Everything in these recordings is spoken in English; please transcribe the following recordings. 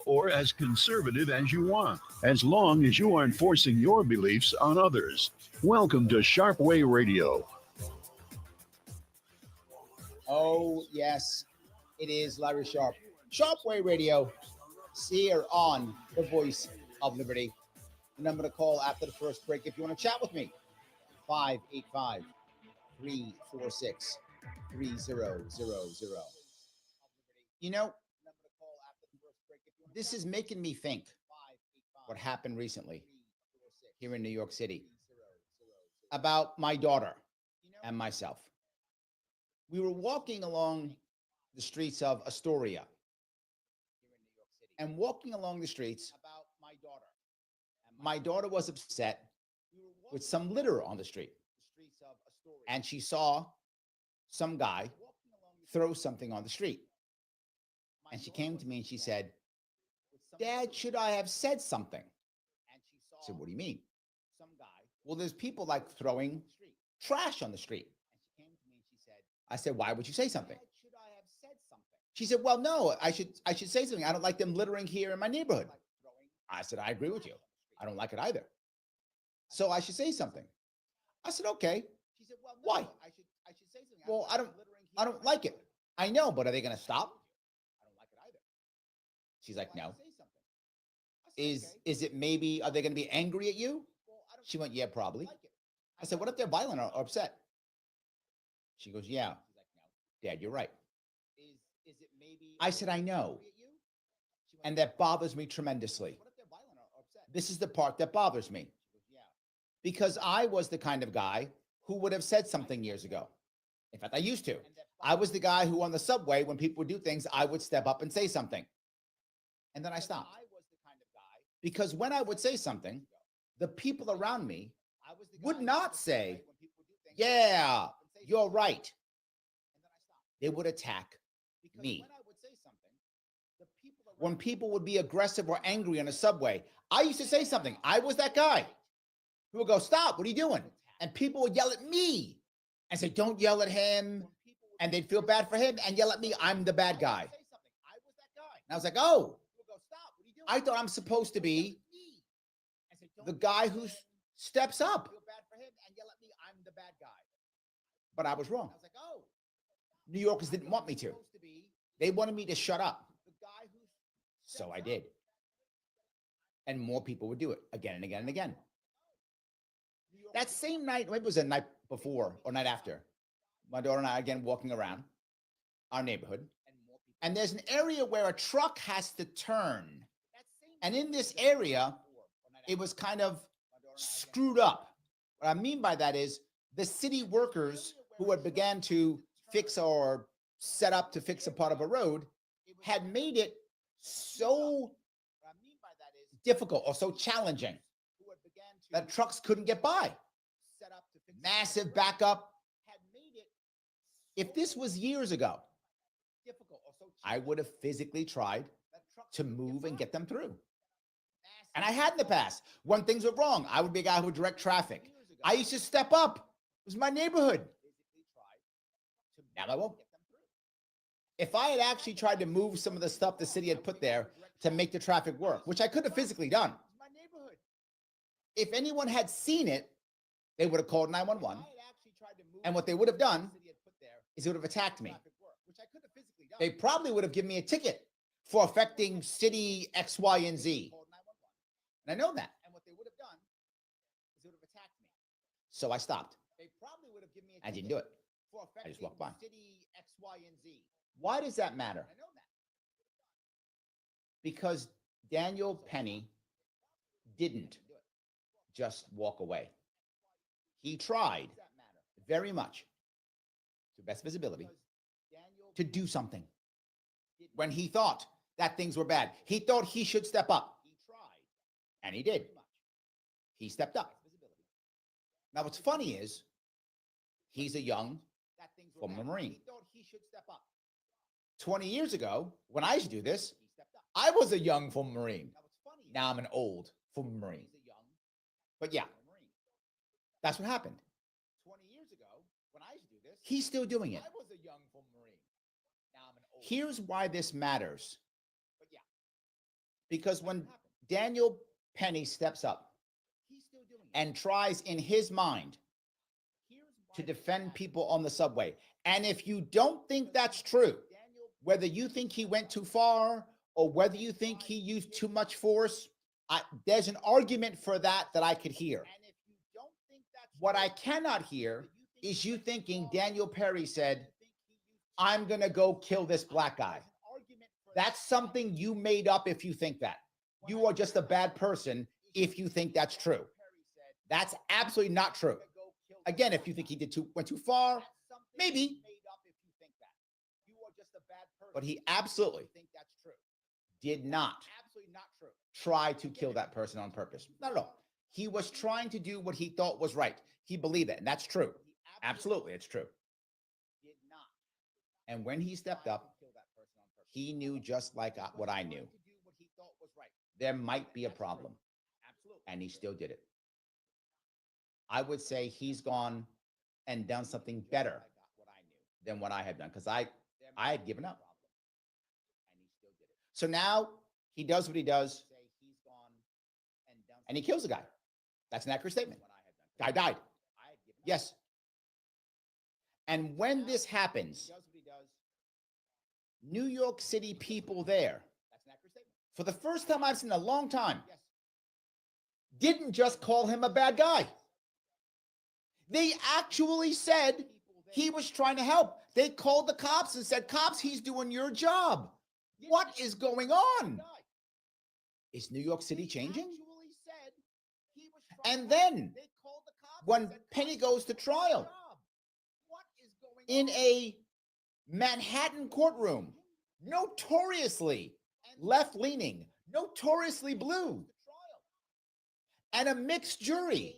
or as conservative as you want, as long as you aren't forcing your beliefs on others. Welcome to Sharpe Way Radio. Oh, yes, it is Larry Sharpe. Sharpe Way Radio, here on the Voice of Liberty. The number to call after the first break if you want to chat with me, 585-346-3000. You know, this is making me think what happened recently here in New York City about my daughter and myself. We were walking along the streets of Astoria, and walking along the streets, my daughter was upset with some litter on the street, and she saw some guy throw something on the street. And she came to me and she said, "Dad, should I have said something?" I said, "What do you mean?" "Well, there's people like throwing trash on the street." I said, "Why would you say something?" She said, "Well, no, I should say something. I don't like them littering here in my neighborhood." I said, "I agree with you. I don't like it either. So I should say something." I said, "Okay." "Why?" "Well, I don't like it." "I know, but are they going to stop?" She's like, "No." Is it maybe, are they going to be angry at you?" She went, "Yeah, probably." I said, "What if they're violent or upset?" She goes, "Yeah, Dad, you're right." I said, "I know. And that bothers me tremendously. This is the part that bothers me. Because I was the kind of guy who would have said something years ago. In fact, I used to. I was the guy who on the subway, when people would do things, I would step up and say something. And then I stopped. Because when I would say something, the people around me would not say, "Yeah, you're right." They would attack me. When people would be aggressive or angry on a subway, I used to say something. I was that guy who would go, "Stop, what are you doing?" And people would yell at me and say, "Don't yell at him." And they'd feel bad for him and yell at me. I'm the bad guy. And I was like, oh, I thought I'm supposed to be the guy who steps up. But I was wrong. New Yorkers didn't want me to. They wanted me to shut up. So I did. And more people would do it again and again and again. That same night, maybe it was the night before or night after, my daughter and I again walking around our neighborhood. And there's an area where a truck has to turn. And in this area, it was kind of screwed up. What I mean by that is the city workers who had began to fix or set up to fix a part of a road had made it so difficult or so challenging that trucks couldn't get by. Massive backup. If this was years ago, I would have physically tried to move and get them through. And I had in the past. When things were wrong, I would be a guy who would direct traffic. I used to step up. It was my neighborhood. Now I won't. If I had actually tried to move some of the stuff the city had put there to make the traffic work, which I could have physically done, if anyone had seen it, they would have called 911. And what they would have done is it would have attacked me. They probably would have given me a ticket for affecting city X, Y, and Z. And I know that. So I stopped. I didn't do it. I just walked by. Why does that matter? Because Daniel Penny didn't just walk away. He tried very much, to best visibility, to do something. When he thought that things were bad, he thought he should step up. And he did. He stepped up. Now, what's funny is he's a young former Marine. 20 years ago, when I used to do this, I was a young former Marine. Now I'm an old former Marine. But yeah, that's what happened. He's still doing it. Here's why this matters. Because when Daniel Penny steps up and tries in his mind to defend people on the subway, and if you don't think that's true, whether you think he went too far or whether you think he used too much force, there's an argument for that I could hear. What I cannot hear is you thinking Daniel Perry said, I'm going to go kill this black guy. That's something you made up if you think that. You are just a bad person if you think that's true. That's absolutely not true. Again, if you think he went too far, maybe. But he absolutely did not try to kill that person on purpose. Not at all. He was trying to do what he thought was right. He believed it, and that's true. Absolutely, it's true. And when he stepped up, he knew just like what I knew. There might be a problem, and he still did it. I would say he's gone and done something better than what I had done, because I had given up. So now he does what he does, and he kills a guy. That's an accurate statement. Guy died. Yes. And when this happens, New York City people there, for the first time I've seen in a long time, didn't just call him a bad guy. They actually said he was trying to help. They called the cops and said, cops, he's doing your job. What is going on? Is New York City changing? And then when Penny goes to trial in a Manhattan courtroom, notoriously left-leaning, notoriously blue, and a mixed jury,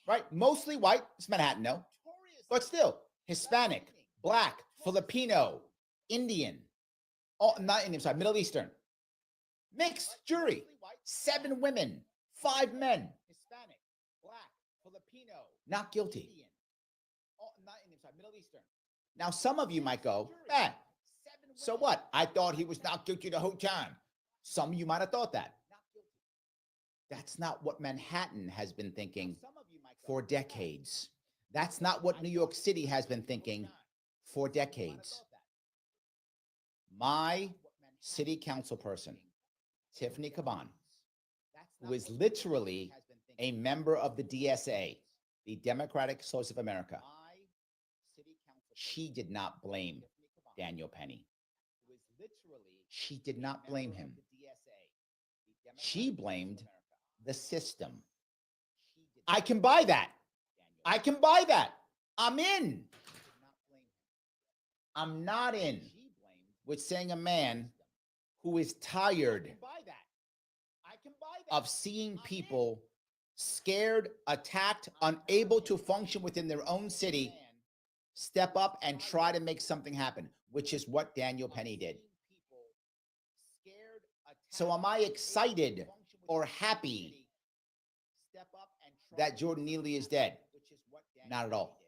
right? Mostly white. It's Manhattan, no, but still Hispanic, Black, Filipino, Indian, not Indian, sorry, Middle Eastern, mixed jury, 7 women, 5 men, Hispanic, Black, Filipino, not guilty. Not Indian, sorry, Middle Eastern. Now, some of you might go, so what? I thought he was not guilty the whole time. Some of you might have thought that. That's not what Manhattan has been thinking for decades. That's not what New York City has been thinking for decades. My city council person, Tiffany Caban, who is literally a member of the DSA, the Democratic Socialist of America, she did not blame Daniel Penny. She did not blame him. She blamed the system. I can buy that. I can buy that. I'm in. I'm not in with saying a man who is tired of seeing people scared, attacked, unable to function within their own city, step up and try to make something happen, which is what Daniel Penny did. So am I excited or happy that Jordan Neely is dead? Not at all.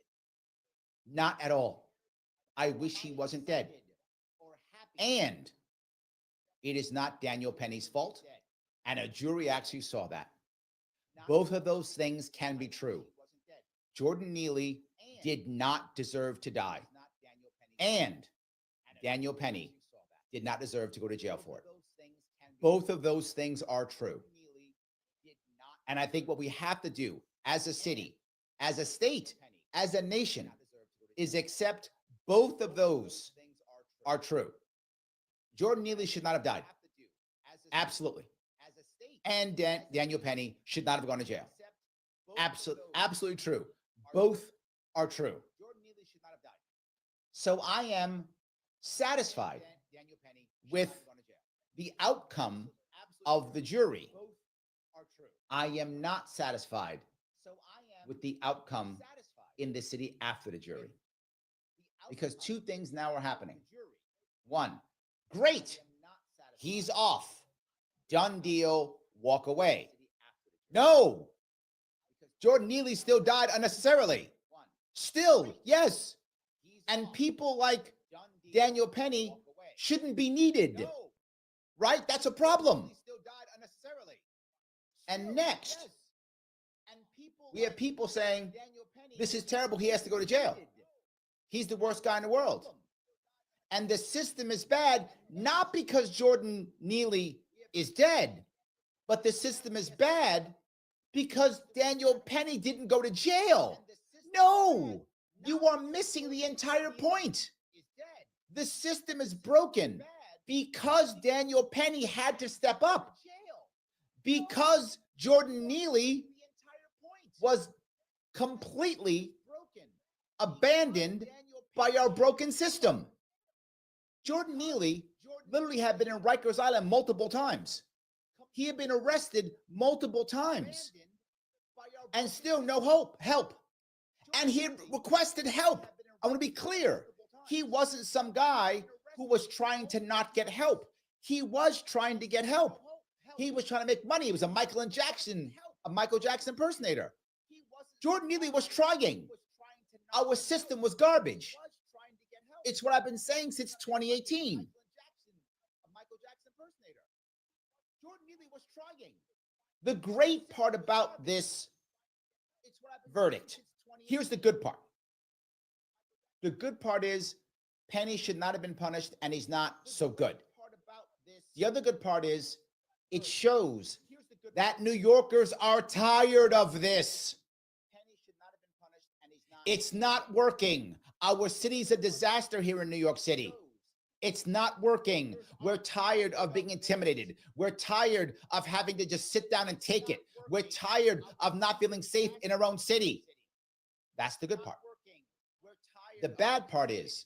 Not at all. I wish he wasn't dead. And it is not Daniel Penny's fault. And a jury actually saw that. Both of those things can be true. Jordan Neely did not deserve to die. And Daniel Penny did not deserve to go to jail for it. Both of those things are true. And I think what we have to do as a city, as a state, as a nation, is accept both of those are true. Jordan Neely should not have died. Absolutely. And Daniel Penny should not have gone to jail. Absolutely true. Both are true. So I am satisfied with the outcome of the jury. I am not satisfied with the outcome in the city after the jury. Because 2 things now are happening. 1, great, he's off. Done deal, walk away. No, Jordan Neely still died unnecessarily. Still, yes. And people like Daniel Penny shouldn't be needed. right? That's a problem. He still died unnecessarily. And next, we have people saying, this is terrible. He has to go to jail. He's the worst guy in the world. And the system is bad, not because Jordan Neely is dead, but the system is bad because Daniel Penny didn't go to jail. No, you are missing the entire point. The system is broken because Daniel Penny had to step up, because Jordan Neely was completely abandoned by our broken system. Jordan Neely literally had been in Rikers Island multiple times. He had been arrested multiple times and still no help. And he had requested help. I want to be clear. He wasn't some guy who was trying to not get help. He was trying to get help. He was trying to make money. He was a Michael Jackson impersonator. Jordan Neely was trying. Our system was garbage. It's what I've been saying since 2018. The great part about this verdict, here's the good part. The good part is Penny should not have been punished, and he's not so good. The other good part is it shows that New Yorkers are tired of this. It's not working. Our city's a disaster here in New York City. It's not working. We're tired of being intimidated. We're tired of having to just sit down and take it. We're tired of not feeling safe in our own city. That's the good part. The bad part is,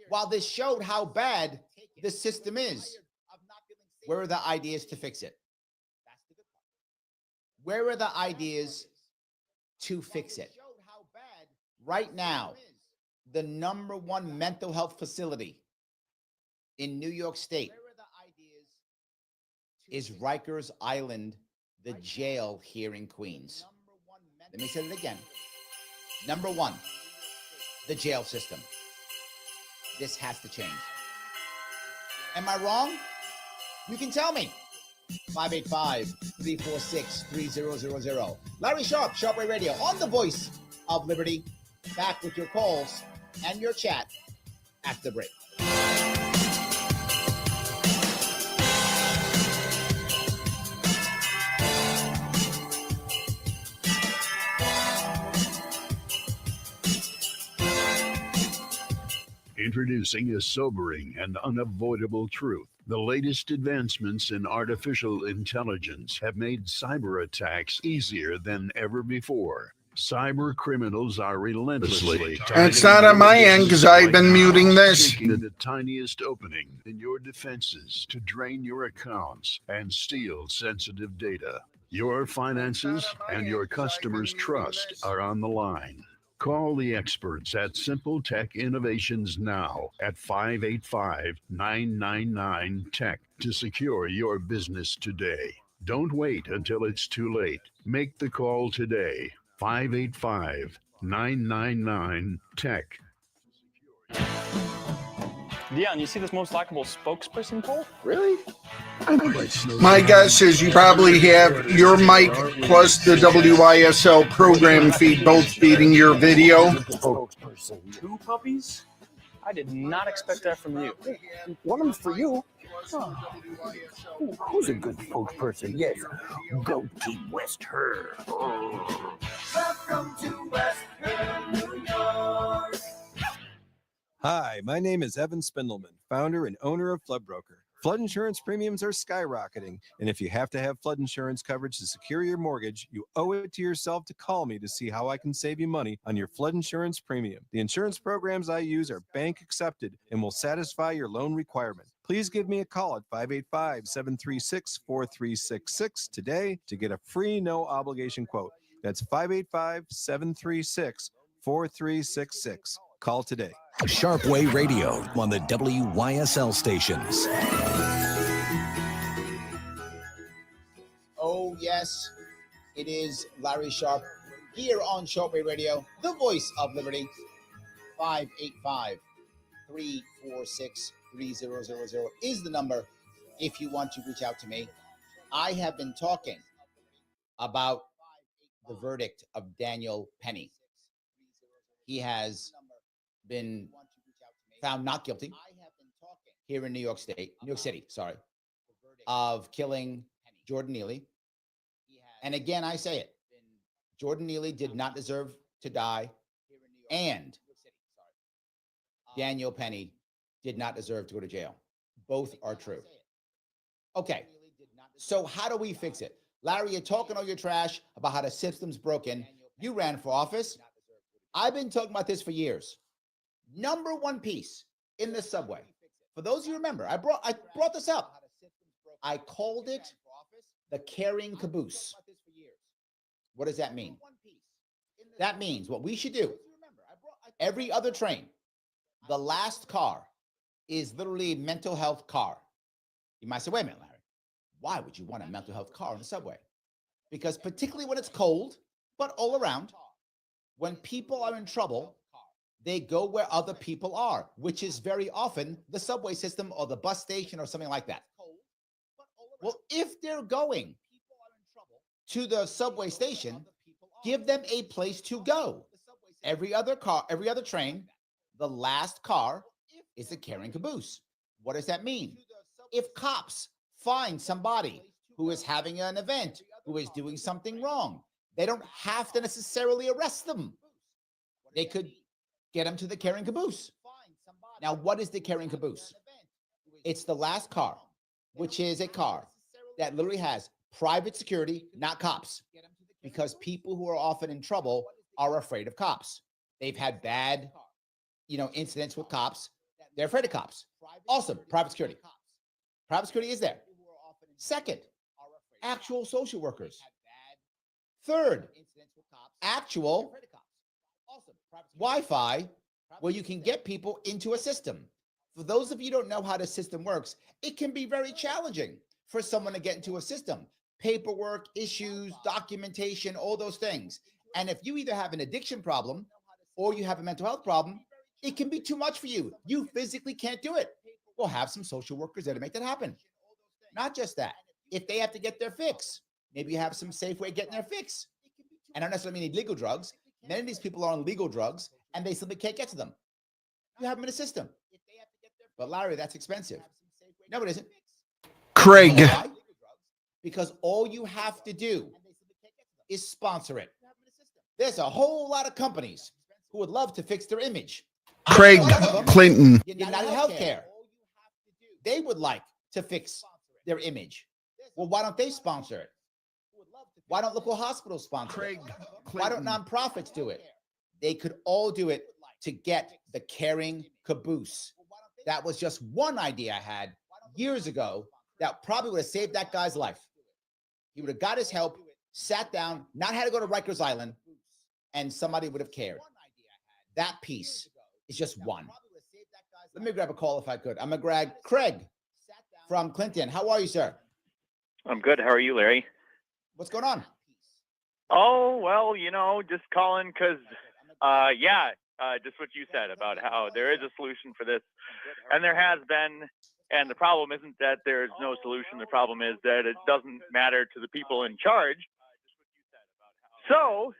while this showed how bad the system is, where are the ideas to fix it? Where are the ideas to fix it? Right now, the #1 mental health facility in New York State is Rikers Island, the jail here in Queens. Let me say it again. #1, the jail system. This has to change. Am I wrong? You can tell me. 585-346-3000. Larry Sharpe, Sharpe Way Radio, on the Voice of Liberty. Back with your calls and your chat after break. Introducing a sobering and unavoidable truth. The latest advancements in artificial intelligence have made cyber attacks easier than ever before. Cyber criminals are relentlessly. It's not on my end because I've been muting this. Seeking the tiniest opening in your defenses to drain your accounts and steal sensitive data. Your finances and your customers' trust are on the line. Call the experts at Simple Tech Innovations now at 585-999-TECH to secure your business today. Don't wait until it's too late. Make the call today. 585-999-TECH. Dion, you see this most likable spokesperson poll? Really? My guess is you probably have your mic plus the WYSL program feed both feeding your video. Spokesperson. 2 puppies? I did not expect that from you. One of them's for you. Huh. Who's a good spokesperson? Yes, go to West Her. Welcome to West Her, New York. Hi, my name is Evan Spindleman, founder and owner of Flood Broker. Flood insurance premiums are skyrocketing, and if you have to have flood insurance coverage to secure your mortgage, you owe it to yourself to call me to see how I can save you money on your flood insurance premium. The insurance programs I use are bank accepted and will satisfy your loan requirement. Please give me a call at 585-736-4366 today to get a free no obligation quote. That's 585-736-4366. Call today. Sharpe Way Radio on the WYSL stations. Oh, yes, it is Larry Sharpe here on Sharpe Way Radio, the voice of liberty. 585-346-3000 is the number. if you want to reach out to me. I have been talking about the verdict of Daniel Penny. He has been found not guilty here in New York City, of killing Jordan Neely. And again, I say it, Jordan Neely did not deserve to die, and Daniel Penny did not deserve to go to jail. Both are true. Okay, so how do we fix it? Larry, you're talking all your trash about how the system's broken. You ran for office. I've been talking about this for years. Number one piece in the subway. For those of you who remember, I brought this up. I called it the carrying caboose. What does that mean? That means what we should do. Every other train, the last car is literally a mental health car. You might say, wait a minute, Larry, why would you want a mental health car on the subway? Because particularly when it's cold, but all around, when people are in trouble, they go where other people are, which is very often the subway system or the bus station or something like that. Well, if they're going to the subway station, give them a place to go. Every other train, the last car is the carrying caboose. What does that mean? If cops find somebody who is having an event, who is doing something wrong, they don't have to necessarily arrest them. They could get them to the carrying caboose. Now, what is the carrying caboose? It's the last car, which is a car that literally has private security, not cops, because people who are often in trouble are afraid of cops. They've had bad, incidents with cops. They're afraid of cops. Awesome, private security. Private security is there. Second, actual social workers. Third, actual Wi-Fi, where you can get people into a system. For those of you who don't know how the system works, it can be very challenging for someone to get into a system. Paperwork, issues, documentation, all those things. And if you either have an addiction problem or you have a mental health problem, it can be too much for you. You physically can't do it. We'll have some social workers there to make that happen. Not just that. If they have to get their fix, maybe you have some safe way of getting their fix. And I don't necessarily mean legal drugs. Many of these people are on legal drugs and they simply can't get to them. You have them in a system. But Larry, that's expensive. No, it isn't. Craig. Why? Because all you have to do is sponsor it. There's a whole lot of companies who would love to fix their image. Craig Clinton. United Healthcare. They would like to fix their image. Well, why don't they sponsor it? Why don't local hospitals sponsor it? Why don't nonprofits do it? They could all do it to get the carrying caboose. That was just one idea I had years ago that probably would have saved that guy's life. He would have got his help, sat down, not had to go to Rikers Island, and somebody would have cared. That piece is just one. Let me grab a call if I could. I'm going to grab Craig from Clinton. How are you, sir? I'm good. How are you, Larry? What's going on? Oh, well, just calling because, just what you said about how there is a solution for this. And there has been. And the problem isn't that there's no solution. The problem is that it doesn't matter to the people in charge. So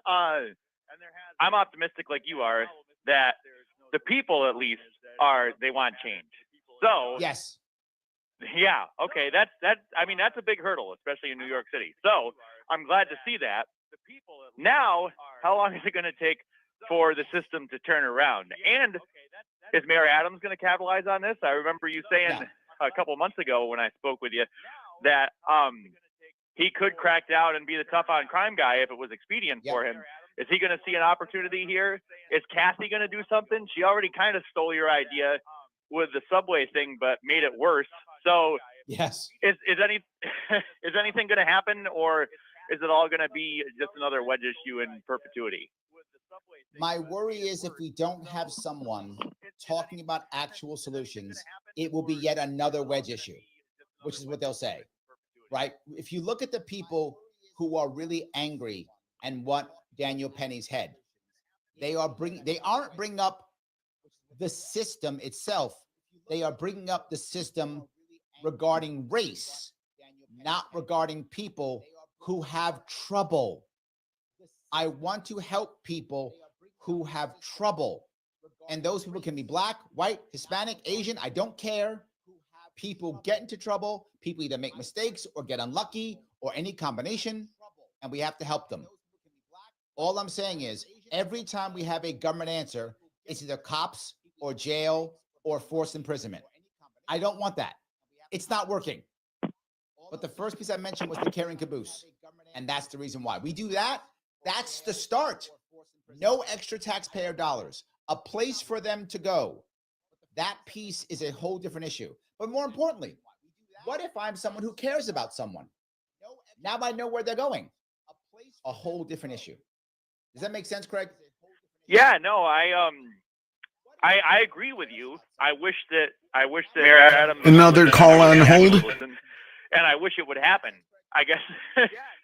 I'm optimistic like you are that the people at least they want change. So yes. Yeah. Okay. That's a big hurdle, especially in New York City. So I'm glad to see that. Now, how long is it going to take for the system to turn around? And is Mayor Adams going to capitalize on this? I remember you saying a couple months ago when I spoke with you that he could crack down and be the tough on crime guy if it was expedient for him. Is he going to see an opportunity here? Is Kathy going to do something? She already kind of stole your idea with the subway thing, but made it worse. So yes, is anything going to happen, or is it all going to be just another wedge issue in perpetuity? My worry is if we don't have someone talking about actual solutions, it will be yet another wedge issue, which is what they'll say, right? If you look at the people who are really angry and want Daniel Penny's head, they aren't bringing up the system itself. They are bringing up the system regarding race, not regarding people who have trouble. I want to help people who have trouble. And those people can be black, white, Hispanic, Asian, I don't care. People get into trouble. People either make mistakes or get unlucky or any combination, and we have to help them. All I'm saying is every time we have a government answer, it's either cops or jail or forced imprisonment. I don't want that. It's not working. But the first piece I mentioned was the carrying caboose. And that's the reason why. We do that. That's the start. No extra taxpayer dollars. A place for them to go. That piece is a whole different issue. But more importantly, what if I'm someone who cares about someone? Now I know where they're going. A whole different issue. Does that make sense, Craig? Yeah, no, I agree with you. I wish that Mayor Adams Another call on hold. And I wish it would happen. I guess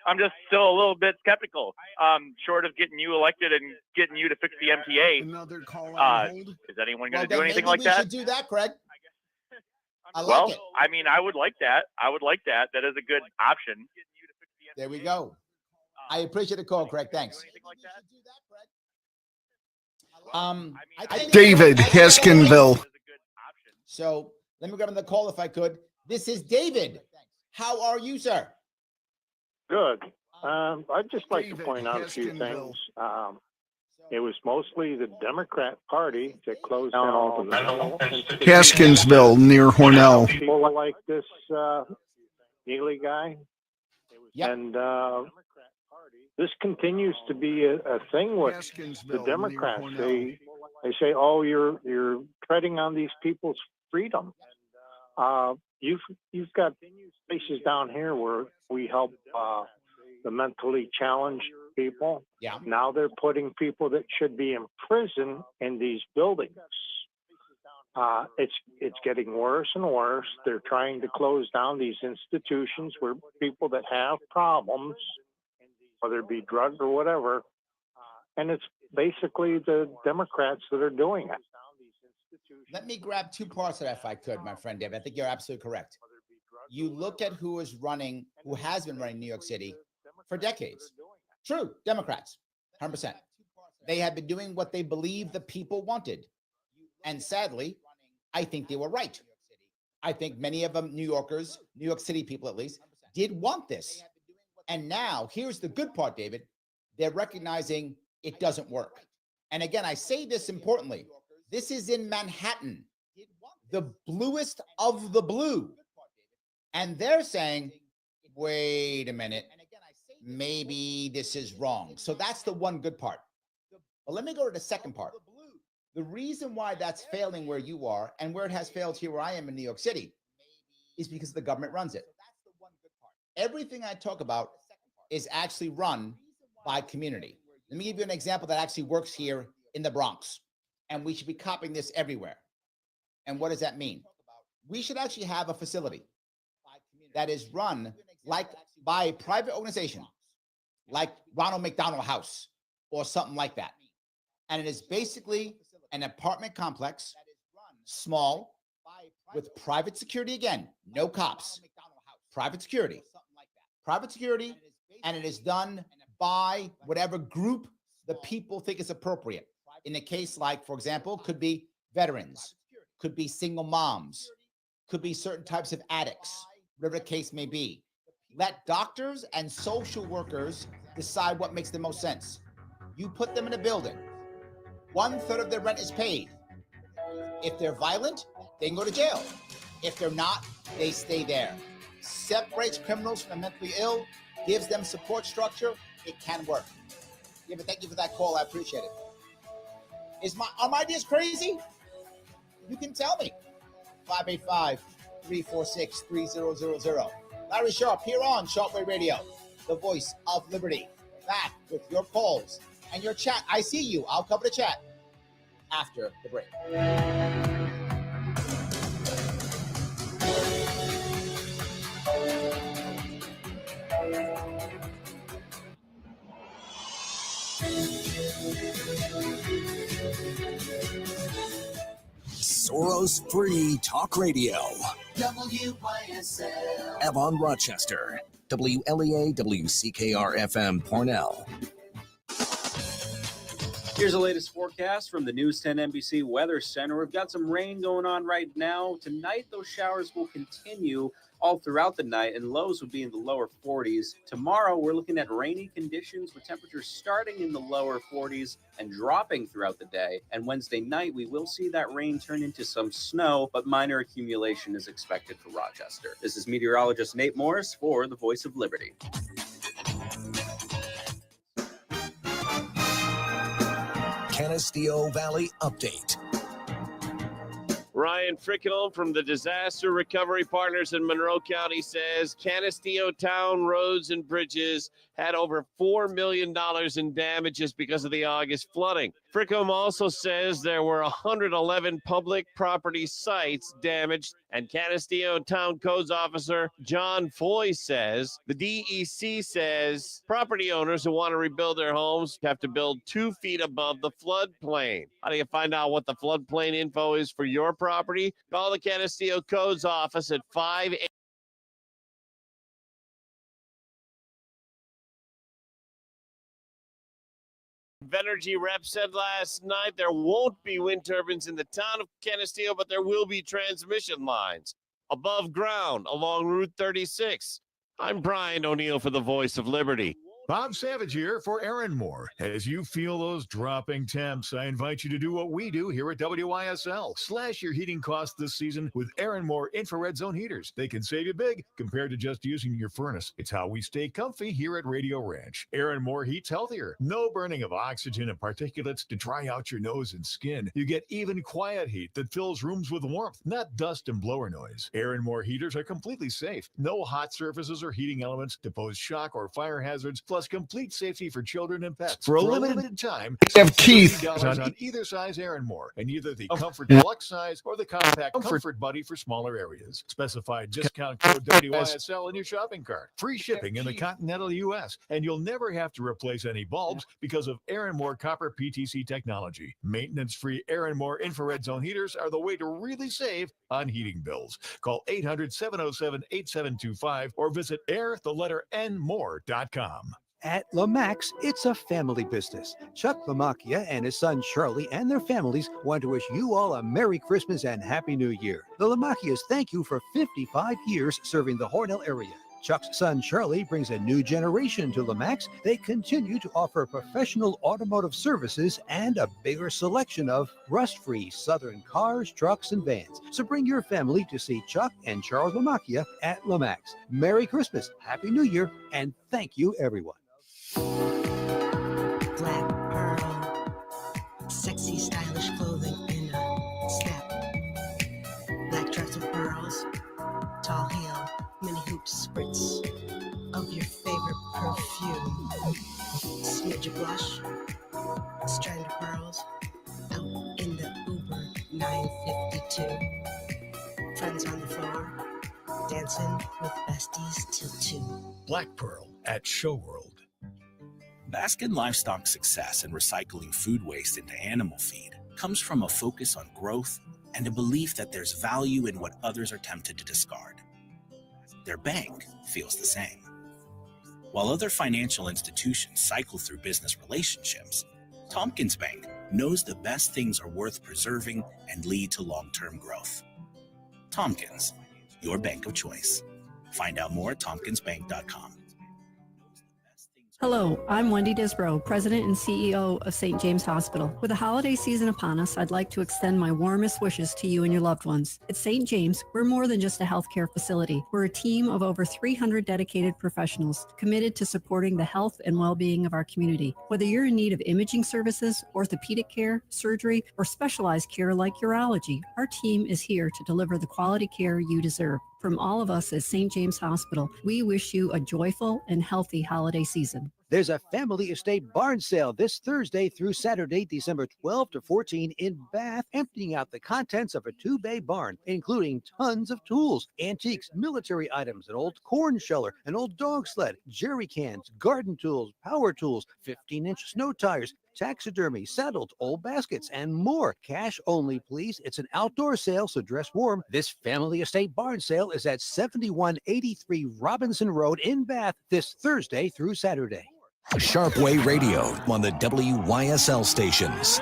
I'm just still a little bit skeptical. Short of getting you elected and getting you to fix the MTA. Another call on hold. Is anyone going to do anything like that? We should do that, Craig. I like well, it. I mean, I would like that. That is a good option. There we go. I appreciate the call, Craig. Thanks. David, Heskinville. So let me grab another call if I could. This is David. How are you, sir? Good. I'd just like to point out a few things. It was mostly the Democrat Party that closed down all the Haskinsville near Hornell. People like this Neely guy. Yep. And this continues to be a thing with the Democrats. They say, "Oh, you're treading on these people's freedom." You've got places down here where we help the mentally challenged people. Yeah. Now they're putting people that should be in prison in these buildings. It's getting worse and worse. They're trying to close down these institutions where people that have problems, whether it be drugs or whatever, and it's basically the Democrats that are doing it. Let me grab two parts of that if I could, my friend David. I think you're absolutely correct. You look at who has been running New York City for decades. True, Democrats, 100%. They have been doing what they believe the people wanted. And sadly, I think they were right. I think many of them, New Yorkers, New York City people at least, did want this. And now, here's the good part, David. They're recognizing it doesn't work. And again, I say this importantly. This is in Manhattan, the bluest of the blue. And they're saying, wait a minute, maybe this is wrong. So that's the one good part. But let me go to the second part. The reason why that's failing where you are and where it has failed here where I am in New York City is because the government runs it. Everything I talk about is actually run by community. Let me give you an example that actually works here in the Bronx. And we should be copying this everywhere. And what does that mean? We should actually have a facility that is run like by a private organization, like Ronald McDonald House or something like that. And it is basically an apartment complex, small, with private security again, no cops, private security, and it is done by whatever group the people think is appropriate. In a case like, for example, could be veterans, could be single moms, could be certain types of addicts, whatever the case may be. Let doctors and social workers decide what makes the most sense. You put them in a building. 1/3 of their rent is paid. If they're violent, they can go to jail. If they're not, they stay there. Separates criminals from the mentally ill, gives them support structure. It can work. Yeah, but thank you for that call. I appreciate it. Are my ideas crazy? You can tell me. 585-346-3000. Larry Sharpe here on Sharpe Way Radio, the voice of liberty. Back with your calls and your chat. I see you. I'll cover the chat after the break. Soros Free Talk Radio. WYSL. Avon, Rochester. WLEA WCKR FM Pornell. Here's the latest forecast from the News 10 NBC Weather Center. We've got some rain going on right now. Tonight, those showers will continue all throughout the night, and lows will be in the lower 40s. Tomorrow, we're looking at rainy conditions with temperatures starting in the lower 40s and dropping throughout the day. And Wednesday night, we will see that rain turn into some snow, but minor accumulation is expected for Rochester. This is meteorologist Nate Morris for the Voice of Liberty. Canisteo Valley Update. Ryan Frickel from the Disaster Recovery Partners in Monroe County says Canisteo Town roads and bridges had over $4 million in damages because of the August flooding. Frickel also says there were 111 public property sites damaged, and Canisteo Town Codes Officer John Foy says the DEC says property owners who want to rebuild their homes have to build 2 feet above the floodplain. How do you find out what the floodplain info is for your property? Call the Canisteo Codes Office at 5. Energy rep said last night there won't be wind turbines in the town of Canisteo, but there will be transmission lines above ground along Route 36. I'm Brian O'Neill for the Voice of Liberty. Bob Savage here for Aaron Moore. As you feel those dropping temps, I invite you to do what we do here at WYSL. Slash your heating costs this season with Aaron Moore infrared zone heaters. They can save you big compared to just using your furnace. It's how we stay comfy here at Radio Ranch. Aaron Moore heats healthier. No burning of oxygen and particulates to dry out your nose and skin. You get even quiet heat that fills rooms with warmth, not dust and blower noise. Aaron Moore heaters are completely safe. No hot surfaces or heating elements to pose shock or fire hazards, plus complete safety for children and pets. For a limited time, have teeth on either size Aaron Moore, and either the Comfort Deluxe size or the Compact Comfort Buddy for smaller areas. Specify discount code WYSL in your shopping cart. Free shipping in the continental U.S., and you'll never have to replace any bulbs because of Aaron Moore copper PTC technology. Maintenance-free Aaron Moore infrared zone heaters are the way to really save on heating bills. Call 800-707-8725 or visit air-more.com. At Lomax, it's a family business. Chuck Lamacchia and his son Charlie and their families want to wish you all a Merry Christmas and Happy New Year. The Lamacchias thank you for 55 years serving the Hornell area. Chuck's son Charlie brings a new generation to Lomax. They continue to offer professional automotive services and a bigger selection of rust-free Southern cars, trucks, and vans. So bring your family to see Chuck and Charles Lamacchia at Lomax. Merry Christmas, Happy New Year, and thank you, everyone. Black pearl, sexy, stylish clothing in a snap. Black dress with pearls, tall heel, mini hoops, spritz of your favorite perfume. Smidge of blush, strand of pearls, out in the Uber 952. Friends on the floor, dancing with besties till 2. Black Pearl at Show World. Baskin Livestock success in recycling food waste into animal feed comes from a focus on growth and a belief that there's value in what others are tempted to discard. Their bank feels the same. While other financial institutions cycle through business relationships, Tompkins Bank knows the best things are worth preserving and lead to long-term growth. Tompkins, your bank of choice. Find out more at tompkinsbank.com. Hello, I'm Wendy Disbrow, President and CEO of St. James Hospital. With the holiday season upon us, I'd like to extend my warmest wishes to you and your loved ones. At St. James, we're more than just a healthcare facility. We're a team of over 300 dedicated professionals committed to supporting the health and well-being of our community. Whether you're in need of imaging services, orthopedic care, surgery, or specialized care like urology, our team is here to deliver the quality care you deserve. From all of us at St. James Hospital, we wish you a joyful and healthy holiday season. There's a family estate barn sale this Thursday through Saturday, December 12 to 14 in Bath, emptying out the contents of a 2-bay barn, including tons of tools, antiques, military items, an old corn sheller, an old dog sled, jerry cans, garden tools, power tools, 15-inch snow tires, taxidermy, settled, old baskets, and more. Cash only, please. It's an outdoor sale, so dress warm. This family estate barn sale is at 7183 Robinson Road in Bath this Thursday through Saturday. Sharpe Way Radio on the WYSL stations.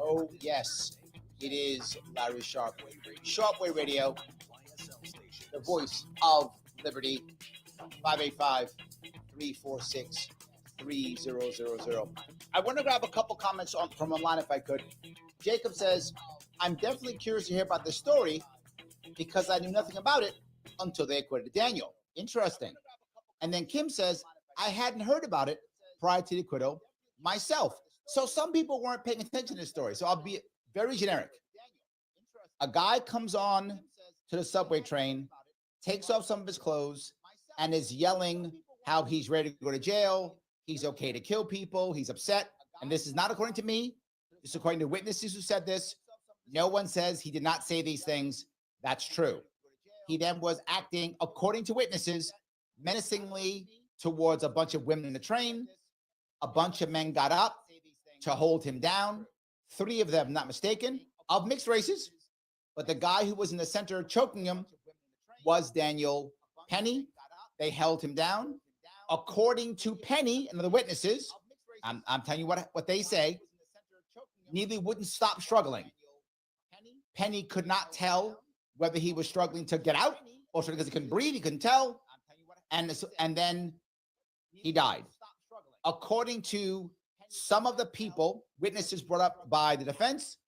Oh, yes, it is Larry Sharpe. Sharpe Way Radio, the voice of liberty, 585-346-3000. I want to grab a couple comments from online if I could. Jacob says, I'm definitely curious to hear about this story because I knew nothing about it until they acquitted Daniel. Interesting. And then Kim says, I hadn't heard about it prior to the acquittal myself. So some people weren't paying attention to this story. So I'll be very generic. A guy comes on to the subway train, takes off some of his clothes, and is yelling how he's ready to go to jail. He's okay to kill people. He's upset. And this is not according to me. This is according to witnesses who said this. No one says he did not say these things. That's true. He then was acting, according to witnesses, menacingly towards a bunch of women in the train. A bunch of men got up to hold him down. 3 of them, not mistaken, of mixed races. But the guy who was in the center choking him was Daniel Penny. They held him down. According to Penny and the witnesses, I'm telling you what they say, Neely wouldn't stop struggling. Penny could not tell whether he was struggling to get out or because he couldn't breathe, he couldn't tell. And then he died. According to some of the people, witnesses brought up by the defense,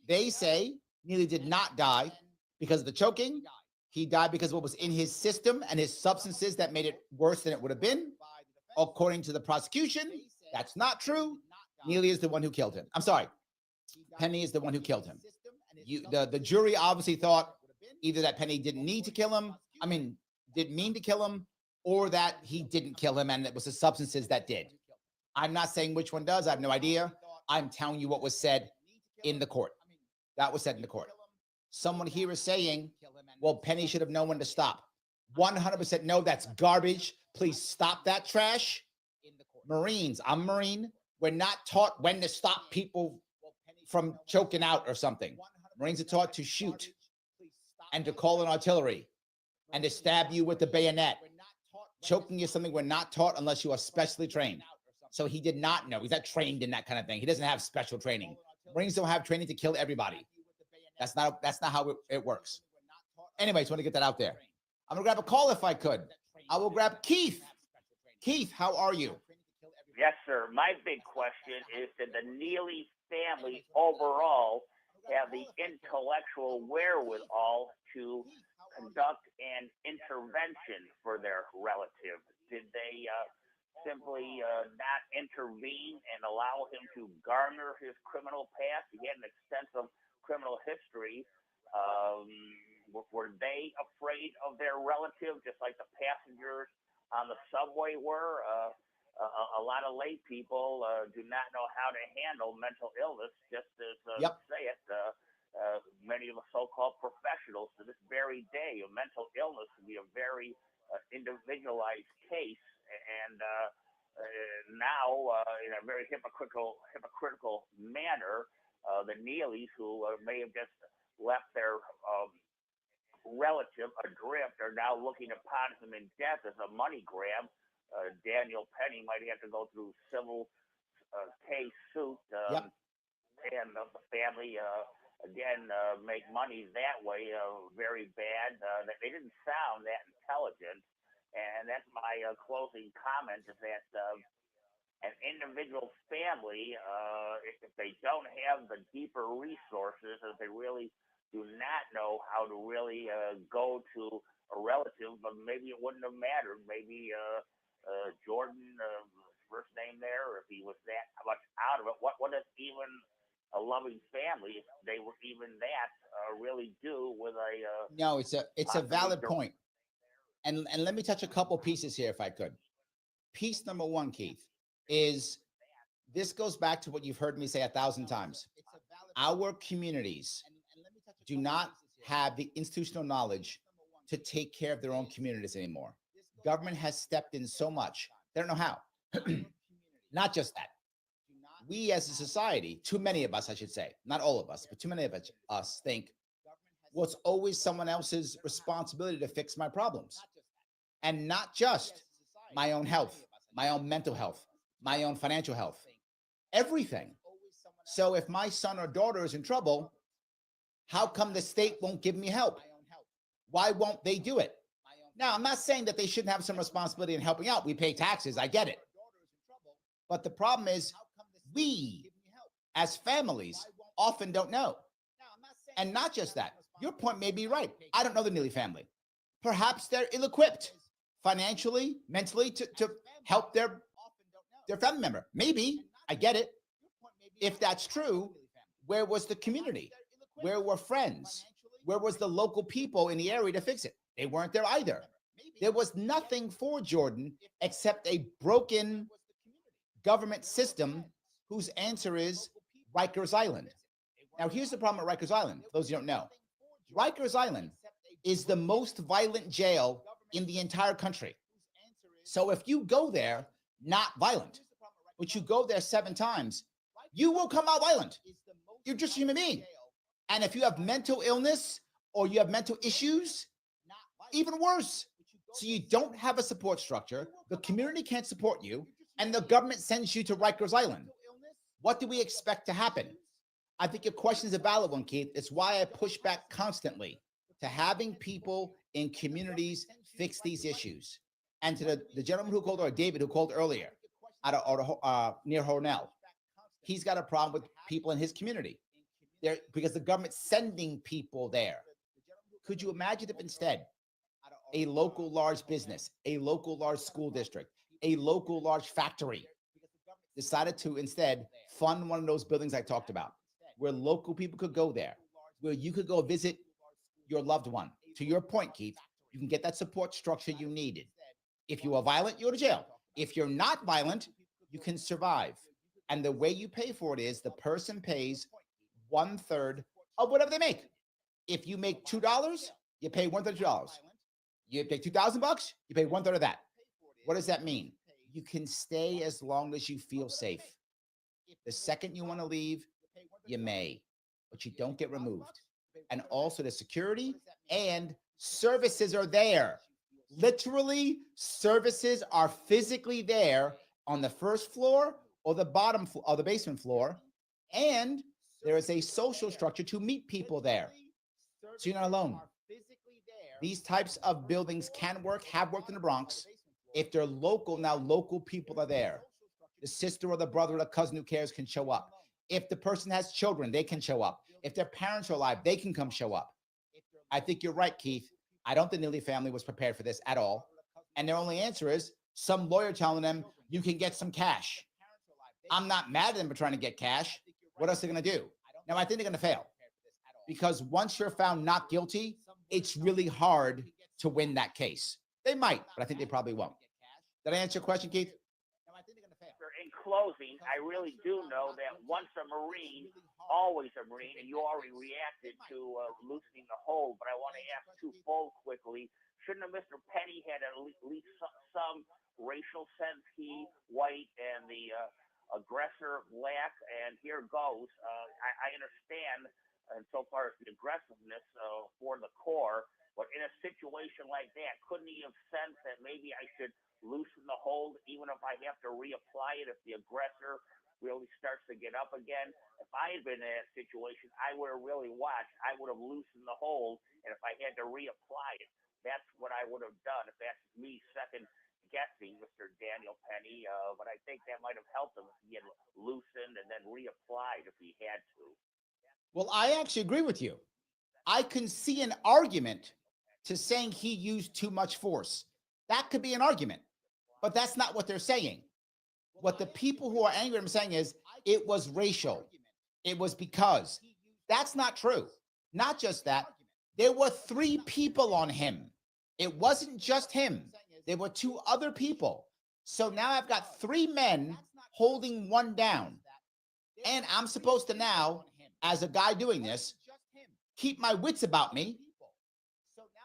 they say Neely did not die because of the choking. He died because of what was in his system and his substances that made it worse than it would have been. According to the prosecution, that's not true. Neely is the one who killed him. I'm sorry. Penny is the one who killed him. The jury obviously thought either that Penny didn't need to kill him, didn't mean to kill him, or that he didn't kill him and it was the substances that did. I'm not saying which one does. I have no idea. I'm telling you what was said in the court. That was said in the court. Someone here is saying, well, Penny should have known when to stop. 100% no, that's garbage. Please stop that trash. Marines, I'm a Marine. We're not taught when to stop people from choking out or something. Marines are taught to shoot and to call in artillery and to stab you with the bayonet. Choking is something we're not taught unless you are specially trained. So he did not know. He's not trained in that kind of thing. He doesn't have special training. Marines don't have training to kill everybody. That's not how it works. Anyways, want to get that out there. I'm gonna grab a call if I could. I will grab Keith. Keith, how are you? Yes, sir. My big question is, did the Neely family overall have the intellectual wherewithal to conduct an intervention for their relative? Did they simply not intervene and allow him to garner his criminal past? He had an extensive criminal history. Were they afraid of their relative, just like the passengers on the subway were? A lot of lay people do not know how to handle mental illness, just as say it. Many of the so-called professionals to this very day, a mental illness can be a very individualized case, and now in a very hypocritical manner, the Neelys, who may have just left their relative adrift, are now looking upon him in death as a money grab. Daniel Penny might have to go through civil case suit, and the family again make money that way. Very bad. They didn't sound that intelligent, and that's my closing comment. Is that an individual family, if they don't have the deeper resources, if they really do not know how to really go to a relative, but maybe it wouldn't have mattered. Maybe Jordan, first name there, or if he was that much out of it. What does even a loving family, if they were even that, really do with a? No, it's a valid point. And let me touch a couple pieces here, if I could. Piece number one, Keith, is this goes back to what you've heard me say 1,000 times. Our communities do not have the institutional knowledge to take care of their own communities anymore. Government has stepped in so much. They don't know how. Not just that. We as a society, too many of us, I should say, not all of us, but too many of us think, well, it's always someone else's responsibility to fix my problems. And not just my own health, my own mental health, my own financial health, everything. So if my son or daughter is in trouble, how come the state won't give me help? Why won't they do it? Now, I'm not saying that they shouldn't have some responsibility in helping out. We pay taxes. I get it. But the problem is we, as families, often don't know. And not just that. Your point may be right. I don't know the Neely family. Perhaps they're ill-equipped financially, mentally to help their family member. Maybe. I get it. If that's true, where was the community? Where were friends? Where was the local people in the area to fix it? They weren't there either. There was nothing for Jordan except a broken government system whose answer is Rikers Island. Now, here's the problem at Rikers Island, for those who don't know. Rikers Island is the most violent jail in the entire country. So if you go there, not violent, but you go there 7 times, you will come out violent. You're just a human being. And if you have mental illness or you have mental issues, even worse. So you don't have a support structure, the community can't support you, and the government sends you to Rikers Island. What do we expect to happen? I think your question is a valid one, Keith. It's why I push back constantly to having people in communities fix these issues. And to the gentleman who called, or David who called earlier, near Hornell, he's got a problem with people in his community there because the government's sending people there. Could you imagine if instead a local large business, a local large school district, a local large factory decided to instead fund one of those buildings I talked about, where local people could go there, where you could go visit your loved one? To your point, Keith, you can get that support structure you needed. If you are violent, you go to jail. If you're not violent, you can survive. And the way you pay for it is the person pays 1/3 of whatever they make. If you make $2, you pay 1/3 of $2. You pay $2,000, you pay 1/3 of that. What does that mean? You can stay as long as you feel safe. The second you want to leave, you may, but you don't get removed. And also the security and services are there. Literally, services are physically there on the first floor or the bottom or the basement floor. And there is a social structure to meet people there. So you're not alone. These types of buildings can work, have worked in the Bronx. If they're local, now local people are there. The sister or the brother or the cousin who cares can show up. If the person has children, they can show up. If their parents are alive, they can come show up. I think you're right, Keith. I don't think the Neely family was prepared for this at all. And their only answer is some lawyer telling them you can get some cash. I'm not mad at them for trying to get cash. What else are they going to do? Now, I think they're going to fail. Because once you're found not guilty, it's really hard to win that case. They might, but I think they probably won't. Did I answer your question, Keith? In closing, I really do know that once a Marine, always a Marine, and you already reacted to loosening the hold, but I want to ask twofold quickly. Shouldn't have Mr. Penny had at least some racial sense, he, white, and the aggressor, black, and here goes. I understand, and so far as the aggressiveness for the core, but in a situation like that, couldn't he have sensed that maybe I should loosen the hold, even if I have to reapply it if the aggressor really starts to get up again? If I had been in that situation, I would have really watched. I would have loosened the hold, and if I had to reapply it, that's what I would have done. If that's me second guessing, Mr. Daniel Penny, but I think that might have helped him if he had loosened and then reapplied if he had to. Well, I actually agree with you. I can see an argument to saying he used too much force. That could be an argument, but that's not what they're saying. What the people who are angry at him saying is it was racial. It was because. That's not true. Not just that. There were 3 people on him. It wasn't just him. There were 2 other people. So now I've got 3 men holding one down. And I'm supposed to now, as a guy doing this, keep my wits about me.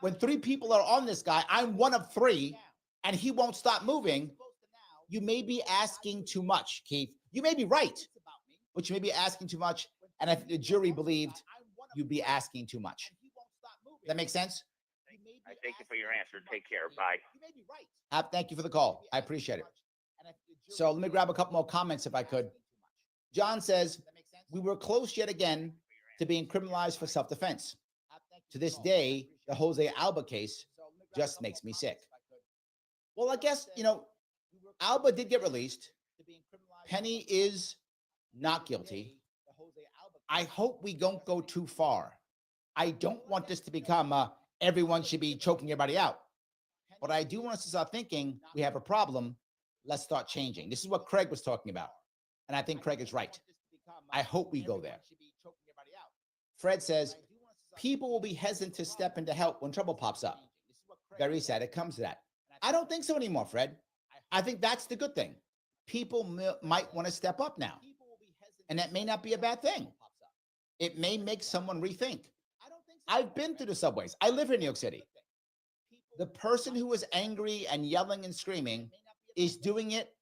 When 3 people are on this guy, I'm one of 3, and he won't stop moving. you may be asking too much, Keith. You may be right, but you may be asking too much. And if the jury believed you'd be asking too much. Does that make sense? I thank you for your answer. Take care. Bye. Thank you for the call. I appreciate it. So let me grab a couple more comments if I could. John says, we were close yet again to being criminalized for self-defense. To this day, the Jose Alba case just makes me sick. Well, I guess, Alba did get released. Penny is not guilty. I hope we don't go too far. I don't want this to become everyone should be choking everybody out. But I do want us to start thinking we have a problem. Let's start changing. This is what Craig was talking about. And I think Craig is right. I hope we go there. Fred says, people will be hesitant to step in to help when trouble pops up. Very sad it comes to that. I don't think so anymore, Fred. I think that's the good thing. People might want to step up now. And that may not be a bad thing. It may make someone rethink. I've been through the subways. I live here in New York City. The person who is angry and yelling and screaming is doing it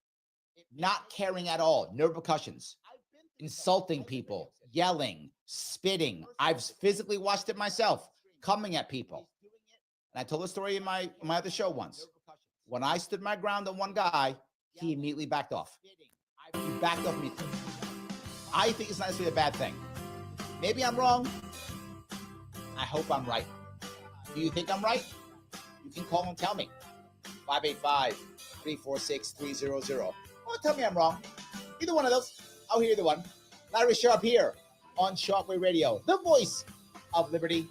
not caring at all. No repercussions. Insulting people, yelling, spitting. I've physically watched it myself, coming at people. And I told the story in my other show once. When I stood my ground on one guy, he immediately backed off. He backed off immediately. I think it's not necessarily a bad thing. Maybe I'm wrong. I hope I'm right. Do you think I'm right? You can call and tell me. 585-346-300. Or tell me I'm wrong. Either one of those. I'll hear either one. Larry Sharpe here on Sharpe Way Radio, the voice of liberty.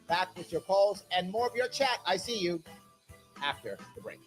Back with your calls and more of your chat. I see you after the break.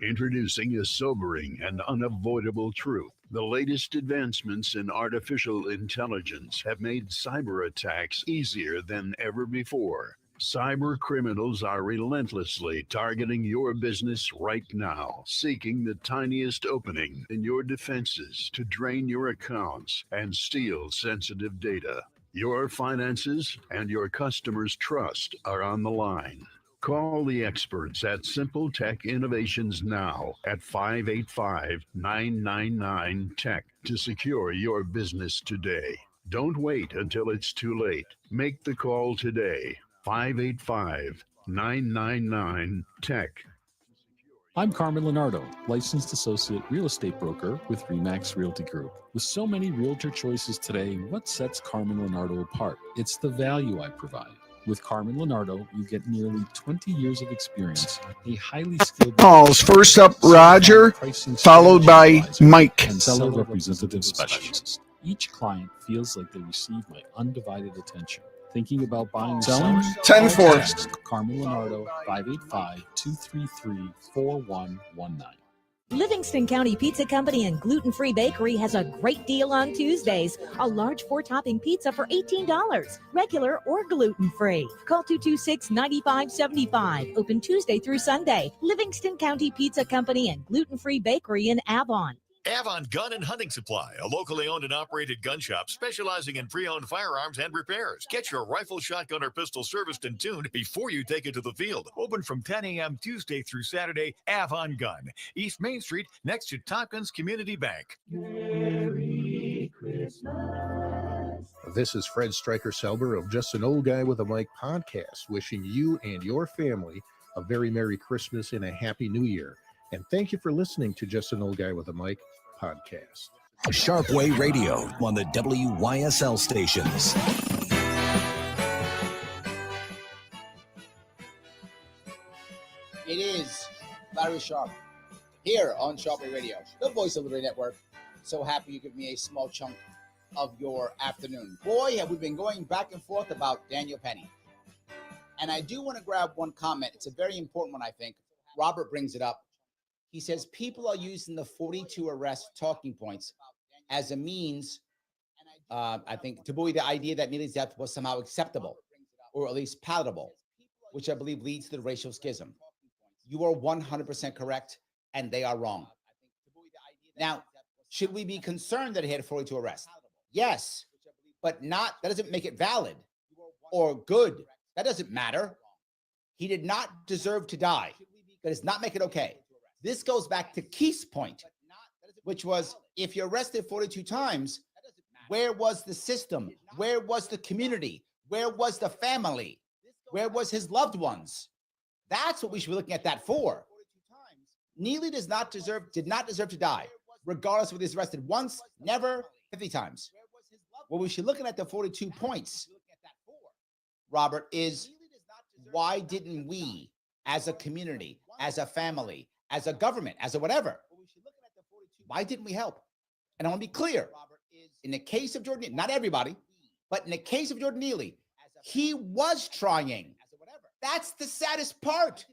Introducing a sobering and unavoidable truth. The latest advancements in artificial intelligence have made cyber attacks easier than ever before. Cyber criminals are relentlessly targeting your business right now, seeking the tiniest opening in your defenses to drain your accounts and steal sensitive data. Your finances and your customers' trust are on the line. Call the experts at Simple Tech Innovations now at 585-999-TECH to secure your business today. Don't wait until it's too late. Make the call today. 585-999-TECH. I'm Carmen Leonardo, licensed associate real estate broker with RE/MAX Realty Group. With so many realtor choices today, what sets Carmen Leonardo apart? It's the value I provide. With Carmen Leonardo, you get nearly 20 years of experience, a highly skilled calls. First up, Roger, followed by Mike. And seller representative specialist. Each client feels like they receive my undivided attention. Thinking about buying or selling? 10-4. Carmen Leonardo, 585-233-4119. Livingston County Pizza Company and Gluten Free Bakery has a great deal on Tuesdays. A large 4-topping pizza for $18, regular or gluten-free. Call 226-9575. Open Tuesday through Sunday. Livingston County Pizza Company and Gluten Free Bakery in Avon. Avon Gun and Hunting Supply, a locally owned and operated gun shop specializing in pre-owned firearms and repairs. Get your rifle, shotgun, or pistol serviced and tuned before you take it to the field. Open from 10 a.m. Tuesday through Saturday. Avon Gun, East Main Street, next to Tompkins Community Bank. Merry Christmas. This is Fred Stryker-Selber of Just an Old Guy with a Mic podcast, wishing you and your family a very Merry Christmas and a Happy New Year. And thank you for listening to Just an Old Guy with a Mic podcast. Sharpe Way Radio on the WYSL stations. It is Larry Sharpe here on Sharpe Way Radio, the voice of the network. So happy you give me a small chunk of your afternoon. Boy, have we been going back and forth about Daniel Penny. And I do want to grab one comment. It's a very important one, I think. Robert brings it up. He says people are using the 42 arrest talking points as a means, I think, to buoy the idea that Neely's death was somehow acceptable or at least palatable, which I believe leads to the racial schism. You are 100% correct, and they are wrong. Now, should we be concerned that he had 42 arrests? Yes, but that doesn't make it valid or good. That doesn't matter. He did not deserve to die. That does not make it okay. This goes back to Keith's point, which was if you're arrested 42 times, where was the system? Where was the community? Where was the family? Where was his loved ones? That's what we should be looking at that for. Neely did not deserve to die, regardless of whether he's arrested once, never, 50 times. What we should be looking at the 42 points, Robert, is why didn't we, as a community, as a family, as a government, as a whatever, why didn't we help? And I want to be clear, in the case of Jordan, not everybody, but in the case of Jordan Neely, he was trying. That's the saddest part.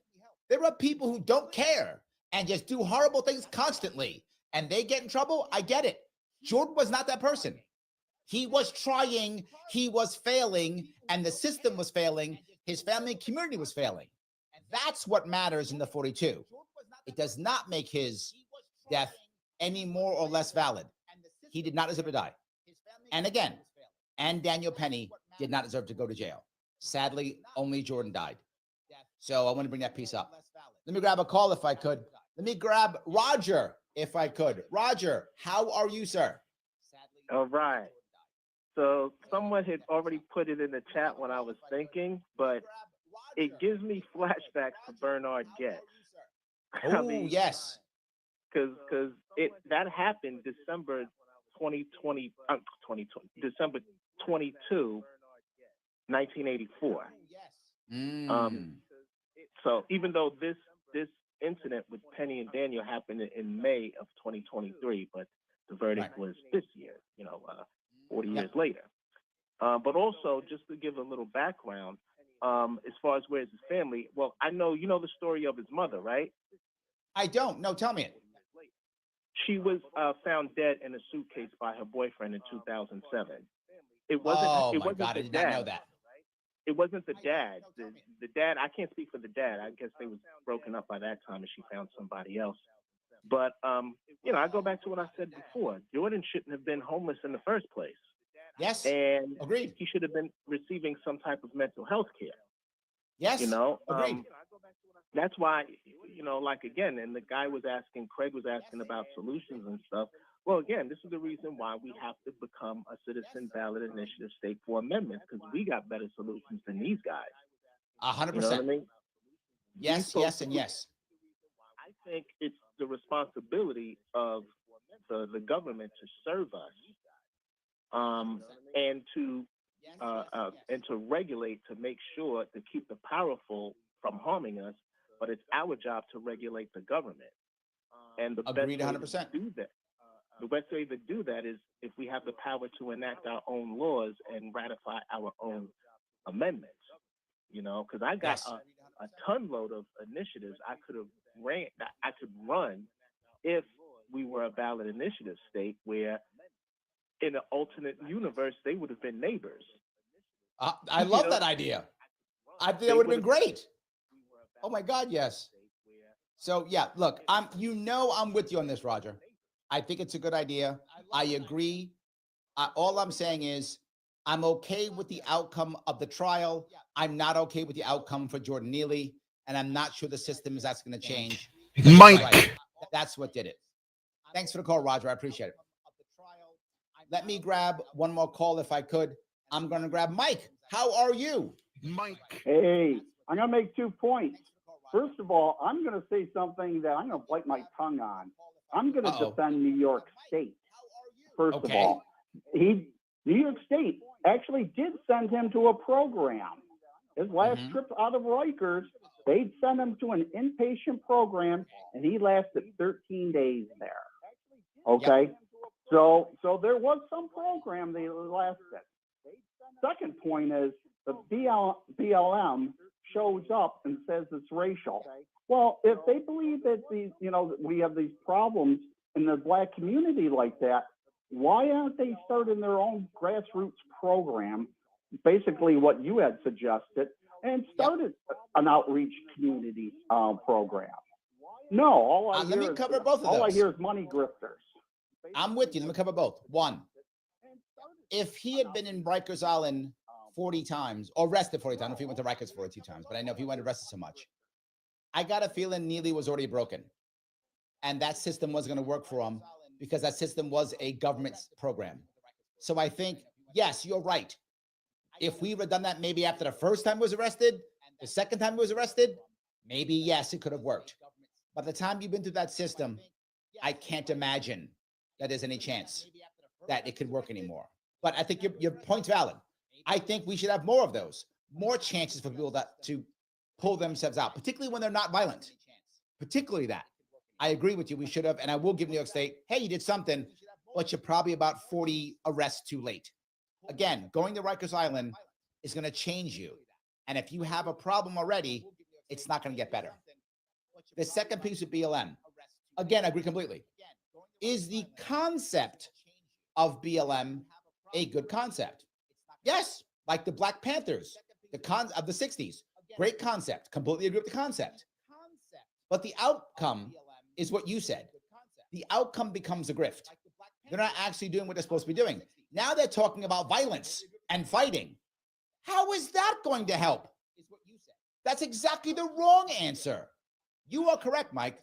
There are people who don't care and just do horrible things constantly, and they get in trouble. I get it. Jordan was not that person. He was trying, he was failing, and the system was failing. His family and community was failing. That's what matters in the 42. It does not make his death any more or less valid. He did not deserve to die. And again, and Daniel Penny did not deserve to go to jail. Sadly, only Jordan died. So I want to bring that piece up. Let me grab a call if I could. Let me grab Roger if I could. Roger, how are you, sir? All right. So someone had already put it in the chat when I was thinking, but it gives me flashbacks to Bernard Getz. Oh, yes. Because that happened December 2020, December 22, 1984. So even though this incident with Penny and Daniel happened in May of 2023, but the verdict was this year, 40 years later. But also, just to give a little background, as far as where's his family, well, I know you know the story of his mother, right? I don't. No, tell me it. She was found dead in a suitcase by her boyfriend in 2007. It wasn't. Oh, it my wasn't God, the I did dad. not know that. It wasn't the dad. The dad, I can't speak for the dad. I guess they was broken up by that time and she found somebody else. But, I go back to what I said before. Jordan shouldn't have been homeless in the first place. Yes. And agreed. He should have been receiving some type of mental health care. Yes. Agreed. That's why, like again, and the guy was asking, Craig was asking about solutions and stuff. Well, again, this is the reason why we have to become a citizen ballot initiative state for amendments, because we got better solutions than these guys. 100%. You know what I mean? Yes, yes, and yes. I think it's the responsibility of the government to serve us, and to regulate, to make sure to keep the powerful from harming us. But it's our job to regulate the government. And the Agreed, best way 100%. to do that. The best way to do that is if we have the power to enact our own laws and ratify our own amendments, because I got a ton load of initiatives I could run if we were a ballot initiative state where in an alternate universe, they would have been neighbors. I love that idea. I think that would have been great. Oh my God, yes. So yeah, look, I'm with you on this, Roger. I think it's a good idea. I agree. All I'm saying is I'm okay with the outcome of the trial. I'm not okay with the outcome for Jordan Neely, and I'm not sure the system is that's going to change. Mike. Right. That's what did it. Thanks for the call, Roger. I appreciate it. Let me grab one more call if I could. I'm going to grab Mike. How are you? Mike. Hey, I'm going to make 2 points. First of all, I'm going to say something that I'm going to bite my tongue on. I'm going to defend New York State. First of all, New York State actually did send him to a program. His last trip out of Rikers, they'd send him to an inpatient program, and he lasted 13 days there. Okay? Yep. So there was some program they lasted. Second point is the BLM shows up and says it's racial. Well, if they believe that we have these problems in the Black community like that, why aren't they starting their own grassroots program, basically what you had suggested, and started an outreach community program? No, all I hear is money grifters. I'm with you. Let me cover both. One, if he had been in Rikers Island 40 times or arrested 40 times. I don't know if he went to Rikers 42 times, but I know if he went arrested so much. I got a feeling Neely was already broken. And that system wasn't going to work for him because that system was a government program. So I think, yes, you're right. If we would have done that maybe after the first time he was arrested, the second time he was arrested, maybe, yes, it could have worked. By the time you've been through that system, I can't imagine that there's any chance that it could work anymore. But I think your point's valid. I think we should have more of those, more chances for people to pull themselves out, particularly when they're not violent. Particularly that. I agree with you. We should have, and I will give New York State, hey, you did something, but you're probably about 40 arrests too late. Again, going to Rikers Island is going to change you. And if you have a problem already, it's not going to get better. The second piece of BLM, again, I agree completely. Is the concept of BLM a good concept? Yes, like the Black Panthers, of the 60s. Great concept. Completely agree with the concept. But the outcome is what you said. The outcome becomes a grift. They're not actually doing what they're supposed to be doing. Now they're talking about violence and fighting. How is that going to help? That's exactly the wrong answer. You are correct, Mike.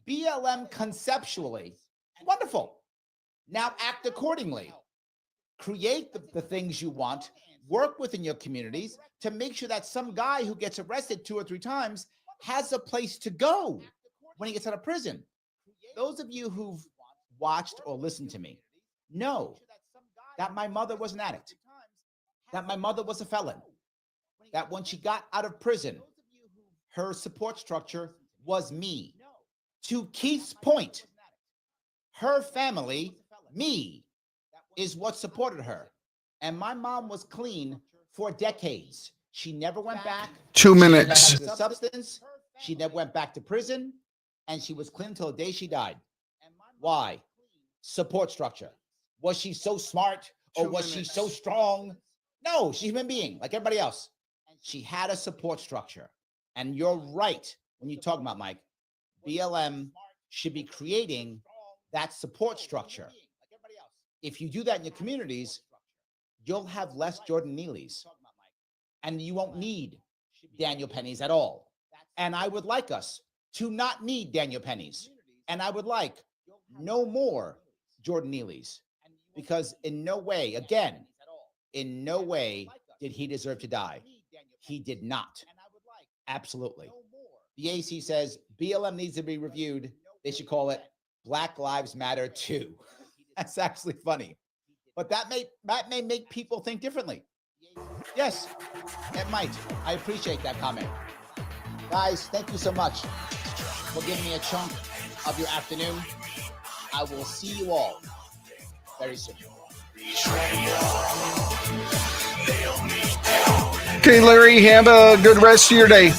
BLM conceptually, wonderful. Now act accordingly. Create the things you want. Work within your communities to make sure that some guy who gets arrested 2 or 3 times has a place to go when he gets out of prison. Those of you who've watched or listened to me know that my mother was an addict, that my mother was a felon, that when she got out of prison, her support structure was me. To Keith's point, her family, me, is what supported her. And my mom was clean for decades. She never went back. 2 minutes. To substance. She never went back to prison. And she was clean until the day she died. Why? Support structure. Was she so smart or was she so strong? No, she's a human being like everybody else. She had a support structure. And you're right when you talk about, Mike, BLM should be creating that support structure. If you do that in your communities, you'll have less Jordan Neelys. And you won't need Daniel Pennies at all. And I would like us to not need Daniel Pennies. And I would like no more Jordan Neelys. Because in no way, again, in no way did he deserve to die. He did not. Absolutely. The AC says BLM needs to be reviewed. They should call it Black Lives Matter 2. That's actually funny. But that may make people think differently. Yes, it might. I appreciate that comment. Guys, thank you so much for giving me a chunk of your afternoon. I will see you all very soon. Okay, Larry, have a good rest of your day.